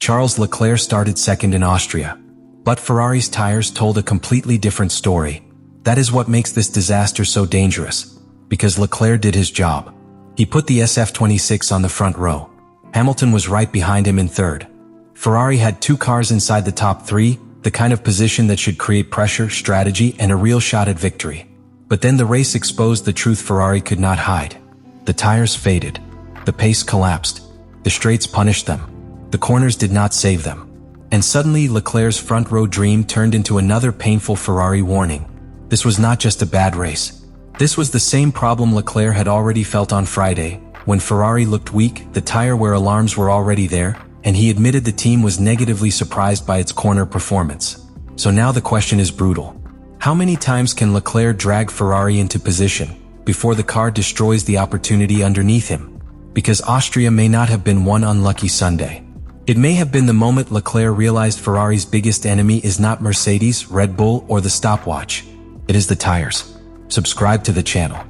Charles Leclerc started second in Austria. But Ferrari's tires told a completely different story. That is what makes this disaster so dangerous. Because Leclerc did his job. He put the SF26 on the front row. Hamilton was right behind him in third. Ferrari had 2 cars inside the top 3, the kind of position that should create pressure, strategy, and a real shot at victory. But then the race exposed the truth Ferrari could not hide. The tires faded. The pace collapsed. The straights punished them. The corners did not save them. And suddenly Leclerc's front row dream turned into another painful Ferrari warning. This was not just a bad race. This was the same problem Leclerc had already felt on Friday. When Ferrari looked weak, the tire wear alarms were already there, and he admitted the team was negatively surprised by its corner performance. So now the question is brutal. How many times can Leclerc drag Ferrari into position before the car destroys the opportunity underneath him? Because Austria may not have been one unlucky Sunday. It may have been the moment Leclerc realized Ferrari's biggest enemy is not Mercedes, Red Bull, or the stopwatch. It is the tires. Subscribe to the channel.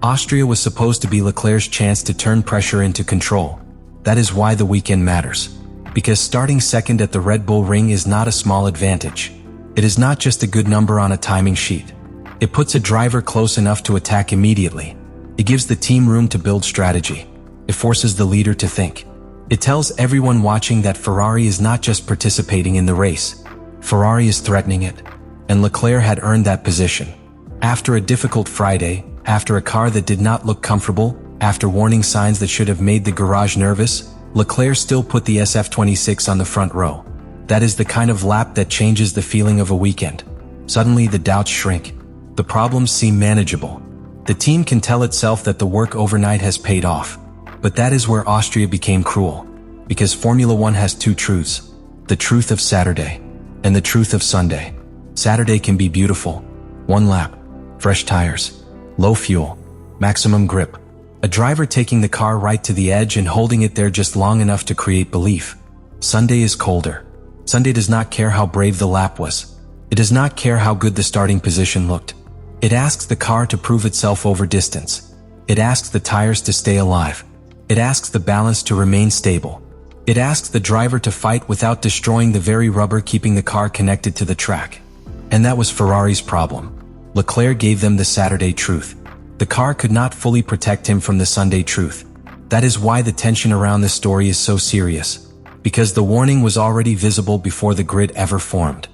Austria was supposed to be Leclerc's chance to turn pressure into control. That is why the weekend matters. Because starting second at the Red Bull ring is not a small advantage. It is not just a good number on a timing sheet. It puts a driver close enough to attack immediately. It gives the team room to build strategy. It forces the leader to think. It tells everyone watching that Ferrari is not just participating in the race. Ferrari is threatening it. And Leclerc had earned that position. After a difficult Friday, after a car that did not look comfortable, after warning signs that should have made the garage nervous, Leclerc still put the SF26 on the front row. That is the kind of lap that changes the feeling of a weekend. Suddenly the doubts shrink. The problems seem manageable. The team can tell itself that the work overnight has paid off. But that is where Austria became cruel. Because Formula One has 2 truths. The truth of Saturday and the truth of Sunday. Saturday can be beautiful. 1 lap, fresh tires, low fuel, maximum grip. A driver taking the car right to the edge and holding it there just long enough to create belief. Sunday is colder. Sunday does not care how brave the lap was. It does not care how good the starting position looked. It asks the car to prove itself over distance. It asks the tires to stay alive. It asks the balance to remain stable. It asks the driver to fight without destroying the very rubber keeping the car connected to the track. And that was Ferrari's problem. Leclerc gave them the Saturday truth. The car could not fully protect him from the Sunday truth. That is why the tension around this story is so serious. Because the warning was already visible before the grid ever formed.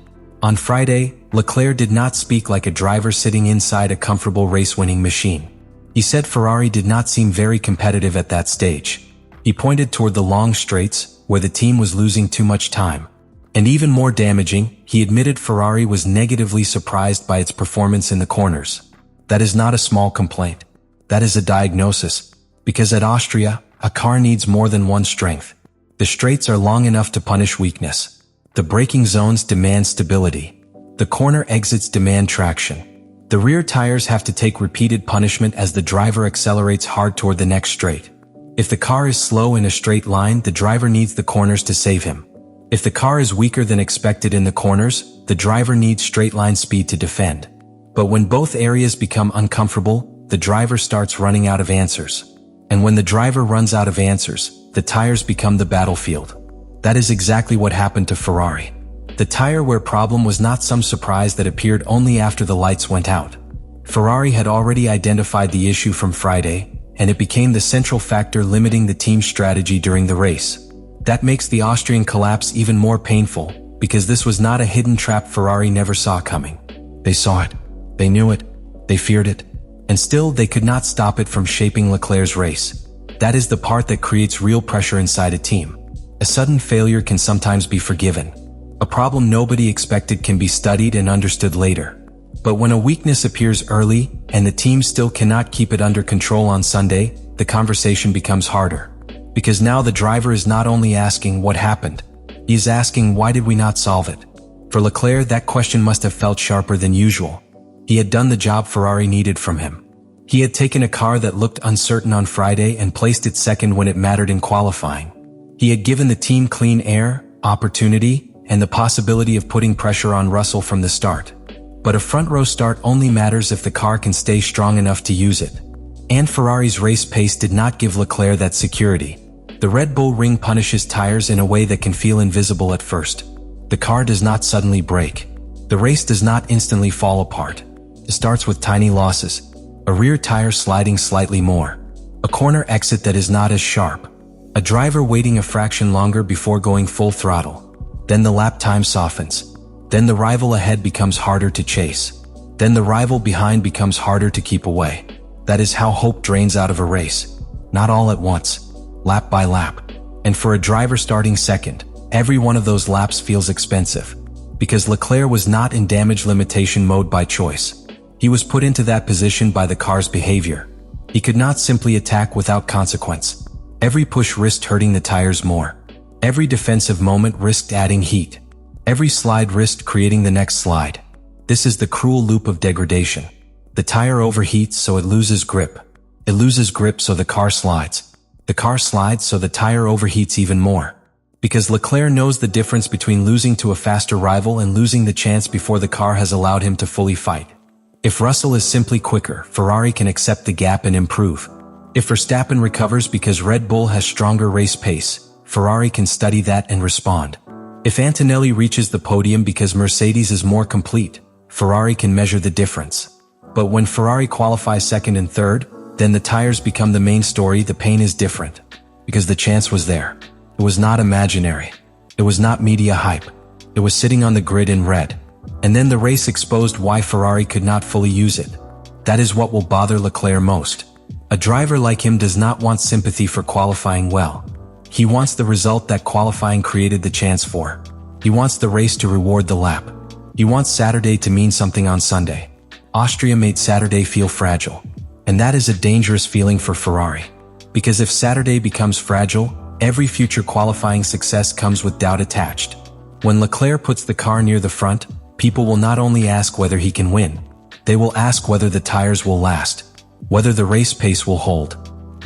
On Friday, Leclerc did not speak like a driver sitting inside a comfortable race-winning machine. He said Ferrari did not seem very competitive at that stage. He pointed toward the long straights, where the team was losing too much time. And even more damaging, he admitted Ferrari was negatively surprised by its performance in the corners. That is not a small complaint. That is a diagnosis. Because at Austria, a car needs more than one strength. The straights are long enough to punish weakness. The braking zones demand stability. The corner exits demand traction. The rear tires have to take repeated punishment as the driver accelerates hard toward the next straight. If the car is slow in a straight line, the driver needs the corners to save him. If the car is weaker than expected in the corners, the driver needs straight line speed to defend. But when both areas become uncomfortable, the driver starts running out of answers. And when the driver runs out of answers, the tires become the battlefield. That is exactly what happened to Ferrari. The tire wear problem was not some surprise that appeared only after the lights went out. Ferrari had already identified the issue from Friday, and it became the central factor limiting the team's strategy during the race. That makes the Austrian collapse even more painful, because this was not a hidden trap Ferrari never saw coming. They saw it. They knew it. They feared it. And still, they could not stop it from shaping Leclerc's race. That is the part that creates real pressure inside a team. A sudden failure can sometimes be forgiven. A problem nobody expected can be studied and understood later. But when a weakness appears early, and the team still cannot keep it under control on Sunday, the conversation becomes harder. Because now the driver is not only asking what happened, he is asking why did we not solve it? For Leclerc, that question must have felt sharper than usual. He had done the job Ferrari needed from him. He had taken a car that looked uncertain on Friday and placed it second when it mattered in qualifying. He had given the team clean air, opportunity, and the possibility of putting pressure on Russell from the start. But a front row start only matters if the car can stay strong enough to use it. And Ferrari's race pace did not give Leclerc that security. The Red Bull ring punishes tires in a way that can feel invisible at first. The car does not suddenly break. The race does not instantly fall apart. It starts with tiny losses. A rear tire sliding slightly more. A corner exit that is not as sharp. A driver waiting a fraction longer before going full throttle. Then the lap time softens. Then the rival ahead becomes harder to chase. Then the rival behind becomes harder to keep away. That is how hope drains out of a race. Not all at once. Lap by lap. And for a driver starting second, every one of those laps feels expensive. Because Leclerc was not in damage limitation mode by choice. He was put into that position by the car's behavior. He could not simply attack without consequence. Every push risked hurting the tires more. Every defensive moment risked adding heat. Every slide risked creating the next slide. This is the cruel loop of degradation. The tire overheats so it loses grip. It loses grip so the car slides. The car slides so the tire overheats even more. Because Leclerc knows the difference between losing to a faster rival and losing the chance before the car has allowed him to fully fight. If Russell is simply quicker, Ferrari can accept the gap and improve. If Verstappen recovers because Red Bull has stronger race pace, Ferrari can study that and respond. If Antonelli reaches the podium because Mercedes is more complete, Ferrari can measure the difference. But when Ferrari qualifies second and third, then the tires become the main story. The pain is different. Because the chance was there. It was not imaginary. It was not media hype. It was sitting on the grid in red. And then the race exposed why Ferrari could not fully use it. That is what will bother Leclerc most. A driver like him does not want sympathy for qualifying well. He wants the result that qualifying created the chance for. He wants the race to reward the lap. He wants Saturday to mean something on Sunday. Austria made Saturday feel fragile. And that is a dangerous feeling for Ferrari. Because if Saturday becomes fragile, every future qualifying success comes with doubt attached. When Leclerc puts the car near the front, people will not only ask whether he can win, they will ask whether the tires will last, whether the race pace will hold,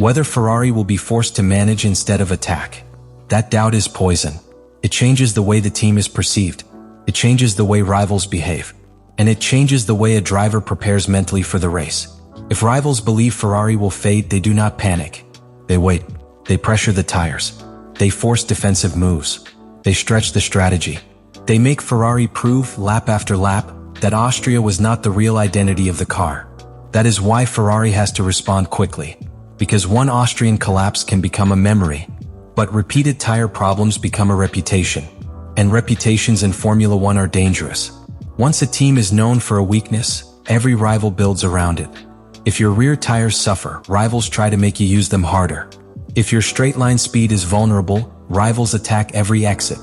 whether Ferrari will be forced to manage instead of attack. That doubt is poison. It changes the way the team is perceived. It changes the way rivals behave. And it changes the way a driver prepares mentally for the race. If rivals believe Ferrari will fade, they do not panic. They wait. They pressure the tires. They force defensive moves. They stretch the strategy. They make Ferrari prove, lap after lap, that Austria was not the real identity of the car. That is why Ferrari has to respond quickly. Because one Austrian collapse can become a memory. But repeated tire problems become a reputation. And reputations in Formula One are dangerous. Once a team is known for a weakness, every rival builds around it. If your rear tires suffer, rivals try to make you use them harder. If your straight-line speed is vulnerable, rivals attack every exit.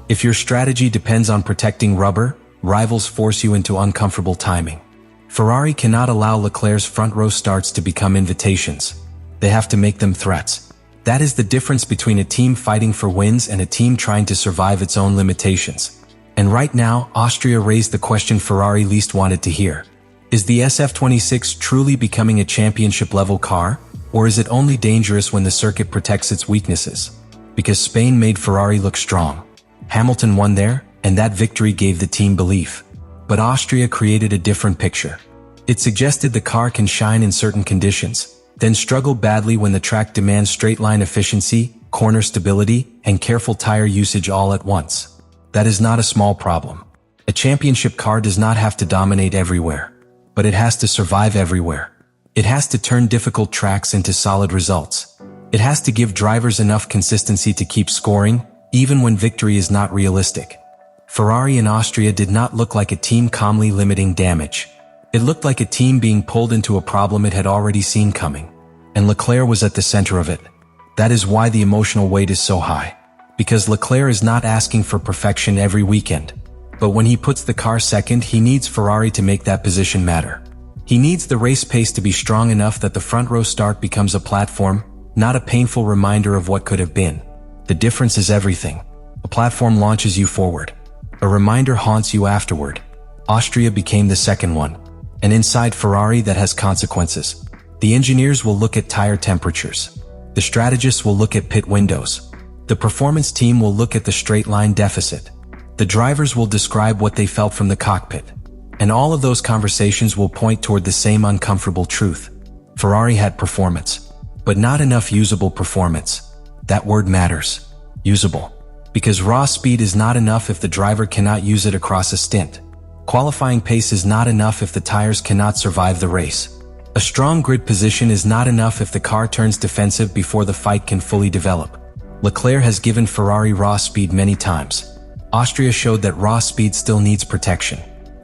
If your strategy depends on protecting rubber, rivals force you into uncomfortable timing. Ferrari cannot allow Leclerc's front row starts to become invitations. They have to make them threats. That is the difference between a team fighting for wins and a team trying to survive its own limitations. And right now, Austria raised the question Ferrari least wanted to hear. Is the SF26 truly becoming a championship-level car? Or is it only dangerous when the circuit protects its weaknesses? Because Spain made Ferrari look strong. Hamilton won there, and that victory gave the team belief. But Austria created a different picture. It suggested the car can shine in certain conditions, then struggle badly when the track demands straight-line efficiency, corner stability, and careful tire usage all at once. That is not a small problem. A championship car does not have to dominate everywhere. But it has to survive everywhere. It has to turn difficult tracks into solid results. It has to give drivers enough consistency to keep scoring, even when victory is not realistic. Ferrari and Austria did not look like a team calmly limiting damage. It looked like a team being pulled into a problem it had already seen coming. And Leclerc was at the center of it. That is why the emotional weight is so high. Because Leclerc is not asking for perfection every weekend. But when he puts the car second, he needs Ferrari to make that position matter. He needs the race pace to be strong enough that the front row start becomes a platform, not a painful reminder of what could have been. The difference is everything. A platform launches you forward. A reminder haunts you afterward. Austria became the second one. And inside Ferrari that has consequences. The engineers will look at tire temperatures. The strategists will look at pit windows. The performance team will look at the straight line deficit. The drivers will describe what they felt from the cockpit. And all of those conversations will point toward the same uncomfortable truth. Ferrari had performance, but not enough usable performance. That word matters. Usable. Because raw speed is not enough if the driver cannot use it across a stint. Qualifying pace is not enough if the tires cannot survive the race. A strong grid position is not enough if the car turns defensive before the fight can fully develop. Leclerc has given Ferrari raw speed many times. Austria showed that raw speed still needs protection.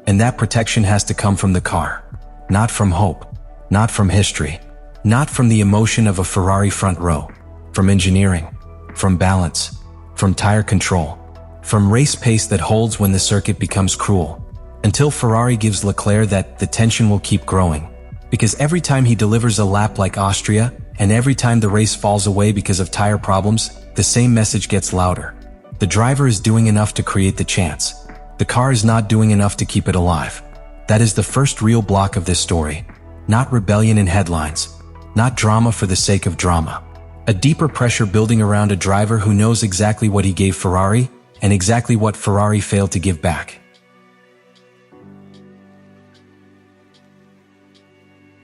And that protection has to come from the car. Not from hope. Not from history. Not from the emotion of a Ferrari front row. From engineering. From balance. From tire control. From race pace that holds when the circuit becomes cruel. Until Ferrari gives Leclerc that, the tension will keep growing. Because every time he delivers a lap like Austria, and every time the race falls away because of tire problems, the same message gets louder. The driver is doing enough to create the chance. The car is not doing enough to keep it alive. That is the first real block of this story. Not rebellion in headlines. Not drama for the sake of drama. A deeper pressure building around a driver who knows exactly what he gave Ferrari, and exactly what Ferrari failed to give back.